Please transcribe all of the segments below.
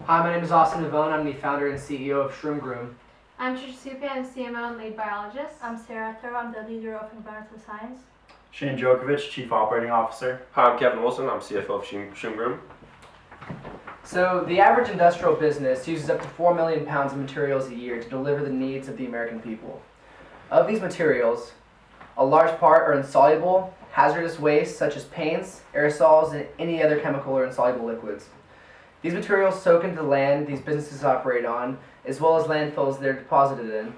Hi, my name is Austin Devone. I'm the founder and CEO of Shroom Groom. I'm Trisha Supi, I'm CMO and lead biologist. I'm Sarah Thur, I'm the leader of environmental science. Shane Djokovic, Chief Operating Officer. Hi, I'm Kevin Wilson. I'm CFO of Shroom Groom. So, the average industrial business uses up to 4 million pounds of materials a year to deliver the needs of the American people. Of these materials, a large part are insoluble, hazardous waste such as paints, aerosols, and any other chemical or insoluble liquids. These materials soak into the land these businesses operate on, as well as landfills they're deposited in.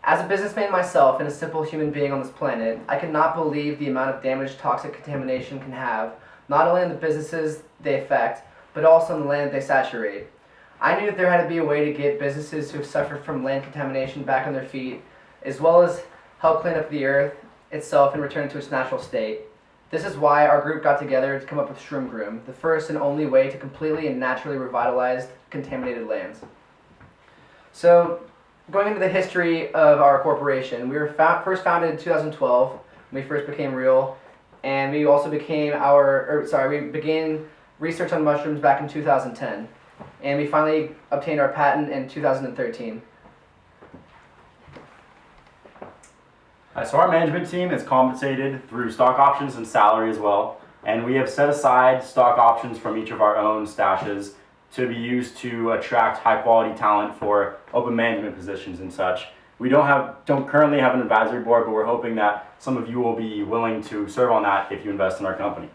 As a businessman myself and a simple human being on this planet, I could not believe the amount of damage toxic contamination can have, not only on the businesses they affect, but also on the land they saturate. I knew that there had to be a way to get businesses who have suffered from land contamination back on their feet, as well as help clean up the earth itself and return it to its natural state. This is why our group got together to come up with Shroom Groom, the first and only way to completely and naturally revitalize contaminated lands. So, going into the history of our corporation, we were first founded in 2012 when we first became real, and we also we began research on mushrooms back in 2010, and we finally obtained our patent in 2013. So our management team is compensated through stock options and salary as well, and we have set aside stock options from each of our own stashes to be used to attract high quality talent for open management positions and such. We don't currently have an advisory board, but we're hoping that some of you will be willing to serve on that if you invest in our company.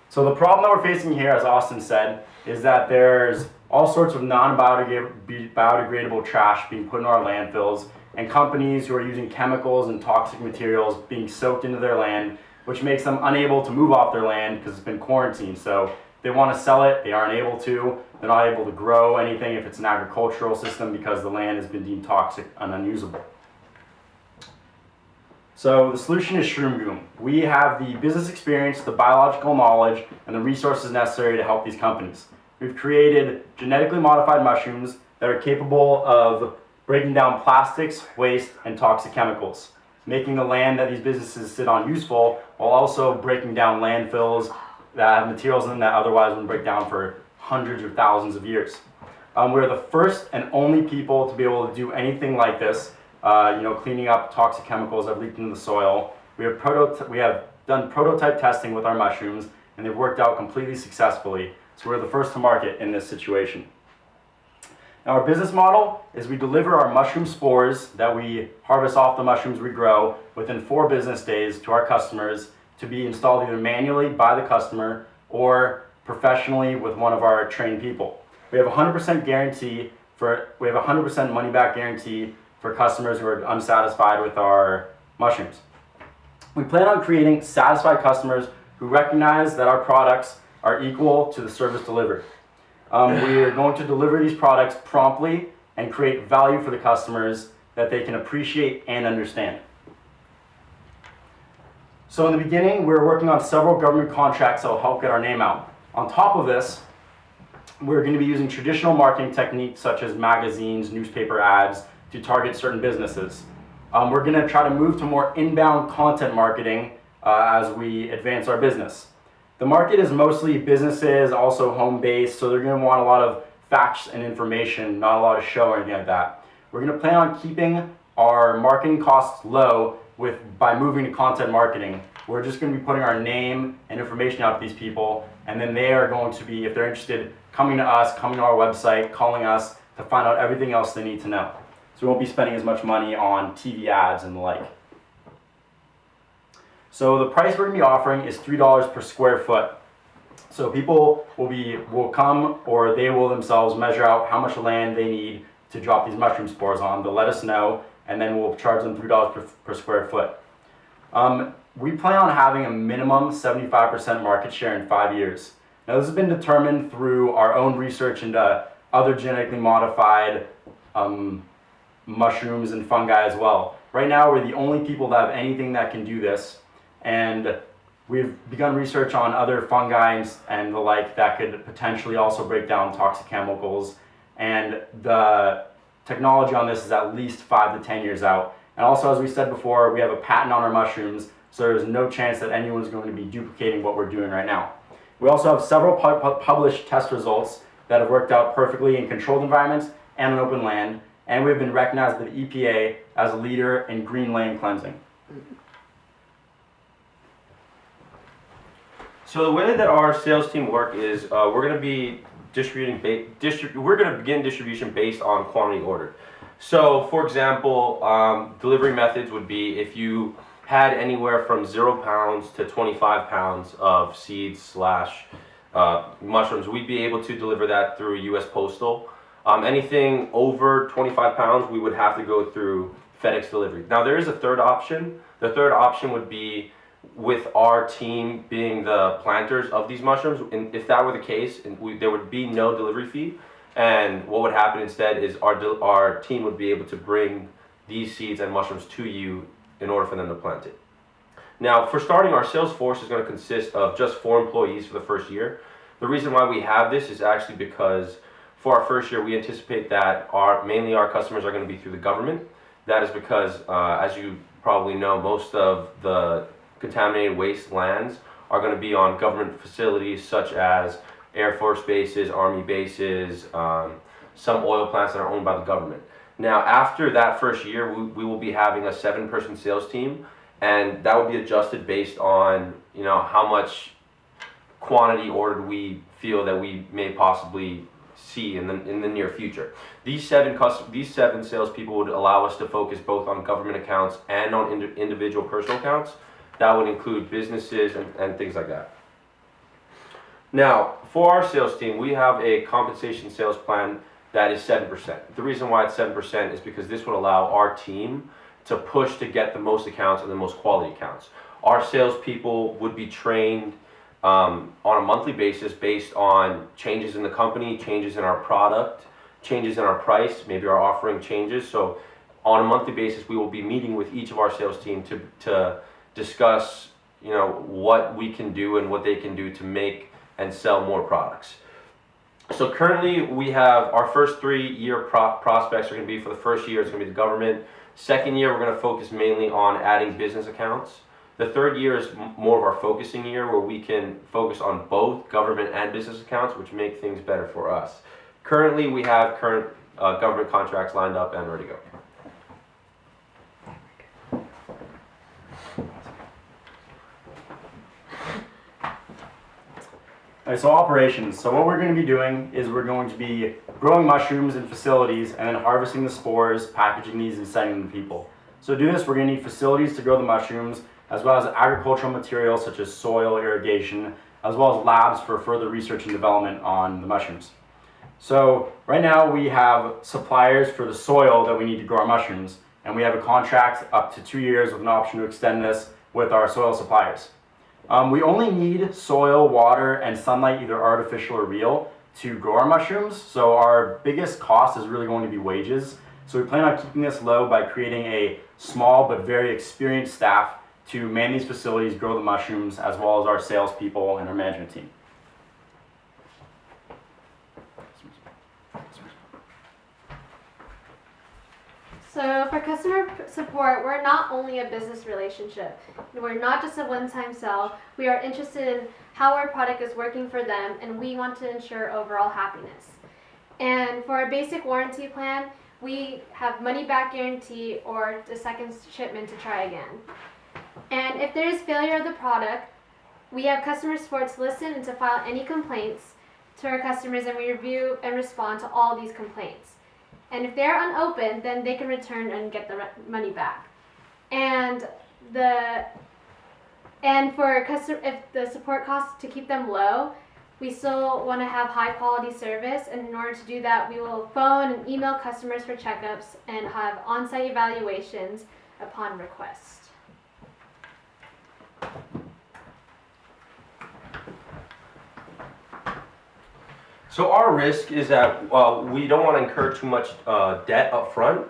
So the problem that we're facing here, as Austin said, is that there's all sorts of non-biodegradable trash being put in our landfills, and companies who are using chemicals and toxic materials being soaked into their land, which makes them unable to move off their land because it's been quarantined. So they want to sell it, they aren't able to. They're not able to grow anything if it's an agricultural system because the land has been deemed toxic and unusable. So the solution is Shroom Groom. We have the business experience, the biological knowledge, and the resources necessary to help these companies. We've created genetically modified mushrooms that are capable of breaking down plastics, waste, and toxic chemicals, making the land that these businesses sit on useful, while also breaking down landfills that have materials in them that otherwise would break down for hundreds or thousands of years. We're the first and only people to be able to do anything like this, cleaning up toxic chemicals that have leaked into the soil. We have done prototype testing with our mushrooms, and they've worked out completely successfully. So we're the first to market in this situation. Now our business model is we deliver our mushroom spores that we harvest off the mushrooms we grow within 4 business days to our customers to be installed either manually by the customer or professionally with one of our trained people. We have a 100% money back guarantee for customers who are unsatisfied with our mushrooms. We plan on creating satisfied customers who recognize that our products are equal to the service delivered. We are going to deliver these products promptly and create value for the customers that they can appreciate and understand. So in the beginning, we're working on several government contracts that will help get our name out. On top of this, we're going to be using traditional marketing techniques such as magazines, newspaper ads to target certain businesses. We're going to try to move to more inbound content marketing as we advance our business. The market is mostly businesses, also home-based, so they're going to want a lot of facts and information, not a lot of show or anything like that. We're going to plan on keeping our marketing costs low by moving to content marketing. We're just going to be putting our name and information out to these people, and then they are going to be, if they're interested, coming to us, coming to our website, calling us to find out everything else they need to know. So we won't be spending as much money on TV ads and the like. So the price we're going to be offering is $3 per square foot. So people will come, or they will themselves measure out how much land they need to drop these mushroom spores on. They'll let us know, and then we'll charge them $3 per square foot. We plan on having a minimum 75% market share in 5 years. Now this has been determined through our own research into other genetically modified mushrooms and fungi as well. Right now we're the only people that have anything that can do this, and we've begun research on other fungi and the like that could potentially also break down toxic chemicals, and the technology on this is at least 5 to 10 years out. And also, as we said before, we have a patent on our mushrooms, so there's no chance that anyone's going to be duplicating what we're doing right now. We also have several published test results that have worked out perfectly in controlled environments and on open land, and we've been recognized by the EPA as a leader in green land cleansing. So the way that our sales team work is we're going to be we're going to begin distribution based on quantity ordered. So for example, delivery methods would be if you had anywhere from 0 pounds to 25 pounds of seeds slash mushrooms, we'd be able to deliver that through US Postal. Anything over 25 pounds, we would have to go through FedEx delivery. Now there is a third option. The third option would be with our team being the planters of these mushrooms. And if that were the case, there would be no delivery fee. And what would happen instead is our team would be able to bring these seeds and mushrooms to you in order for them to plant it. Now, for starting, our sales force is going to consist of just 4 employees for the first year. The reason why we have this is actually because for our first year, we anticipate that mainly our customers are going to be through the government. That is because, as you probably know, most of the contaminated waste lands are going to be on government facilities such as Air Force bases, Army bases, some oil plants that are owned by the government. Now, after that first year, we will be having a 7-person sales team, and that will be adjusted based on how much quantity ordered we feel that we may possibly see in the near future. These 7 salespeople would allow us to focus both on government accounts and on individual personal accounts. That would include businesses and things like that. Now, for our sales team, we have a compensation sales plan that is 7%. The reason why it's 7% is because this would allow our team to push to get the most accounts and the most quality accounts. Our salespeople would be trained on a monthly basis based on changes in the company, changes in our product, changes in our price, maybe our offering changes. So on a monthly basis, we will be meeting with each of our sales team to discuss what we can do and what they can do to make and sell more products. So currently we have our first 3-year prospects are going to be for the first year, it's going to be the government. Second year, we're going to focus mainly on adding business accounts. The third year is more of our focusing year where we can focus on both government and business accounts, which make things better for us. Currently, we have government contracts lined up and ready to go. Alright, so operations. So what we're going to be doing is we're going to be growing mushrooms in facilities and then harvesting the spores, packaging these, and sending them to people. So to do this, we're going to need facilities to grow the mushrooms, as well as agricultural materials such as soil irrigation, as well as labs for further research and development on the mushrooms. So right now we have suppliers for the soil that we need to grow our mushrooms, and we have a contract up to 2 years with an option to extend this with our soil suppliers. We only need soil, water, and sunlight, either artificial or real, to grow our mushrooms. So our biggest cost is really going to be wages. So we plan on keeping this low by creating a small but very experienced staff to man these facilities, grow the mushrooms, as well as our salespeople and our management team. So for customer support, we're not only a business relationship. We're not just a one-time sell. We are interested in how our product is working for them, and we want to ensure overall happiness. And for our basic warranty plan, we have money-back guarantee or the second shipment to try again. And if there is failure of the product, we have customer support to listen and to file any complaints to our customers, and we review and respond to all these complaints. And if they're unopened, then they can return and get the money back. And for if the support costs, to keep them low, we still want to have high quality service. And in order to do that, we will phone and email customers for checkups and have on-site evaluations upon request. So our risk is that we don't want to incur too much debt up front,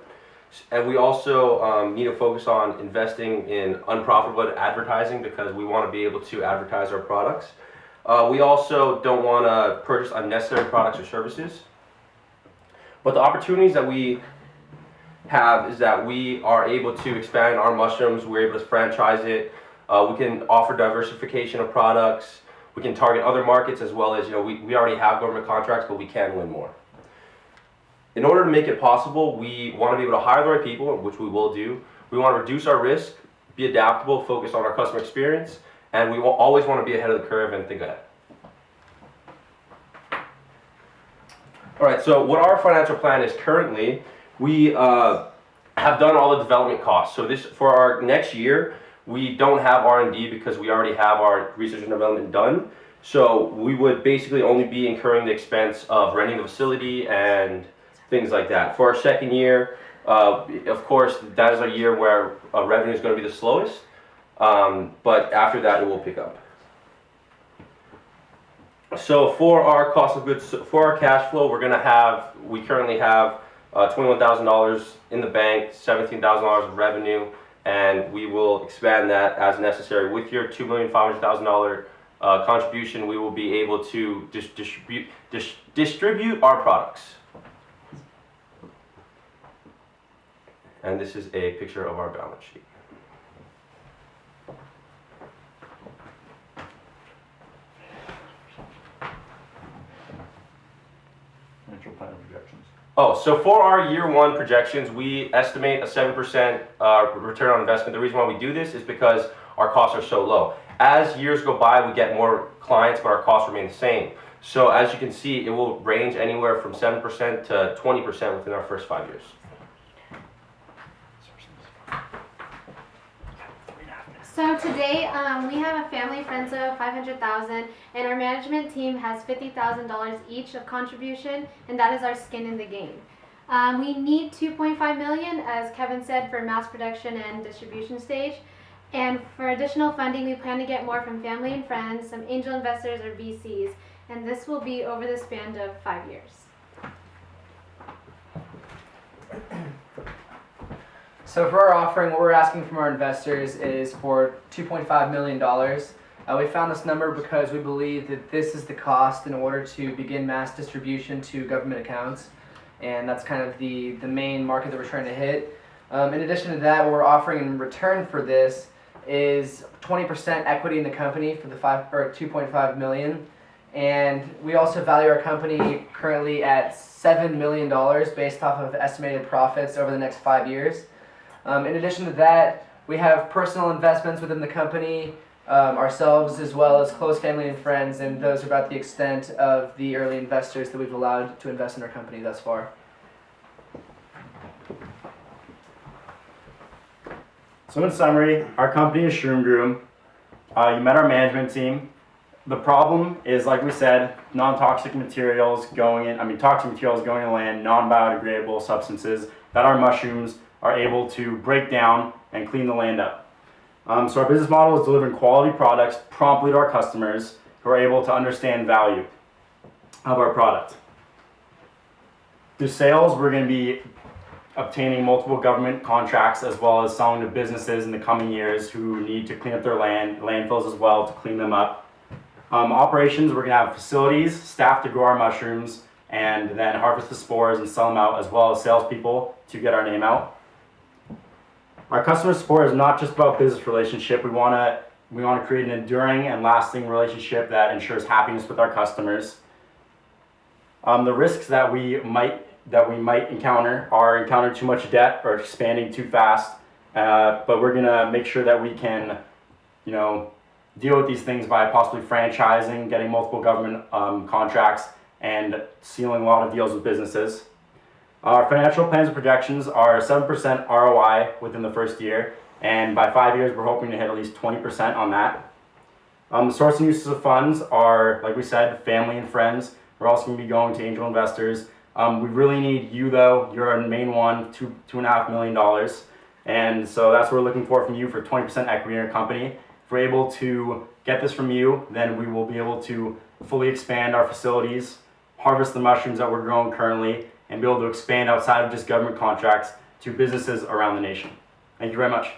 and we also need to focus on investing in unprofitable advertising because we want to be able to advertise our products. We also don't want to purchase unnecessary products or services. But the opportunities that we have is that we are able to expand our mushrooms, we're able to franchise it, we can offer diversification of products. We can target other markets as well as, we already have government contracts, but we can win more. In order to make it possible, we want to be able to hire the right people, which we will do. We want to reduce our risk, be adaptable, focus on our customer experience, and we will always want to be ahead of the curve and think ahead. All right, so what our financial plan is currently, we have done all the development costs. So this, for our next year, we don't have R&D because we already have our research and development done. So we would basically only be incurring the expense of renting the facility and things like that. For our second year, of course, that is a year where revenue is going to be the slowest, but after that it will pick up. So for our cost of goods, for our cash flow, we currently have $21,000 in the bank, $17,000 of revenue, and we will expand that as necessary. With your $2,500,000 contribution, we will be able to distribute our products. And this is a picture of our balance sheet. Financial plan projections. Oh, so for our year one projections, we estimate a 7% return on investment. The reason why we do this is because our costs are so low. As years go by, we get more clients, but our costs remain the same. So as you can see, it will range anywhere from 7% to 20% within our first 5 years. So today we have a family friends of $500,000, and our management team has $50,000 each of contribution, and that is our skin in the game. We need $2.5 million, as Kevin said, for mass production and distribution stage. And for additional funding, we plan to get more from family and friends, some angel investors or VCs, and this will be over the span of 5 years. So for our offering, what we're asking from our investors is for $2.5 million. We found this number because we believe that this is the cost in order to begin mass distribution to government accounts, and that's kind of the main market that we're trying to hit. In addition to that, what we're offering in return for this is 20% equity in the company for the $2.5 million, and we also value our company currently at $7 million based off of estimated profits over the next 5 years. In addition to that, we have personal investments within the company, ourselves, as well as close family and friends, and those are about the extent of the early investors that we've allowed to invest in our company thus far. So in summary, our company is Shroom Groom. You met our management team. The problem is, like we said, toxic materials going in the land, non-biodegradable substances that our mushrooms are able to break down and clean the land up. So our business model is delivering quality products promptly to our customers who are able to understand value of our product. Through sales, we're going to be obtaining multiple government contracts as well as selling to businesses in the coming years who need to clean up their landfills as well to clean them up. Operations, we're going to have facilities, staff to grow our mushrooms, and then harvest the spores and sell them out, as well as salespeople to get our name out. Our customer support is not just about business relationship. We want to create an enduring and lasting relationship that ensures happiness with our customers. The risks that we might encounter are too much debt or expanding too fast. But we're gonna make sure that we can, deal with these things by possibly franchising, getting multiple government contracts, and sealing a lot of deals with businesses. Our financial plans and projections are 7% ROI within the first year, and by 5 years, we're hoping to hit at least 20% on that. The source and uses of funds are, like we said, family and friends. We're also going to be going to angel investors. We really need you, though. You're our main one, $2.5 million. And so that's what we're looking for from you for 20% equity in our company. If we're able to get this from you, then we will be able to fully expand our facilities, harvest the mushrooms that we're growing currently, and be able to expand outside of just government contracts to businesses around the nation. Thank you very much.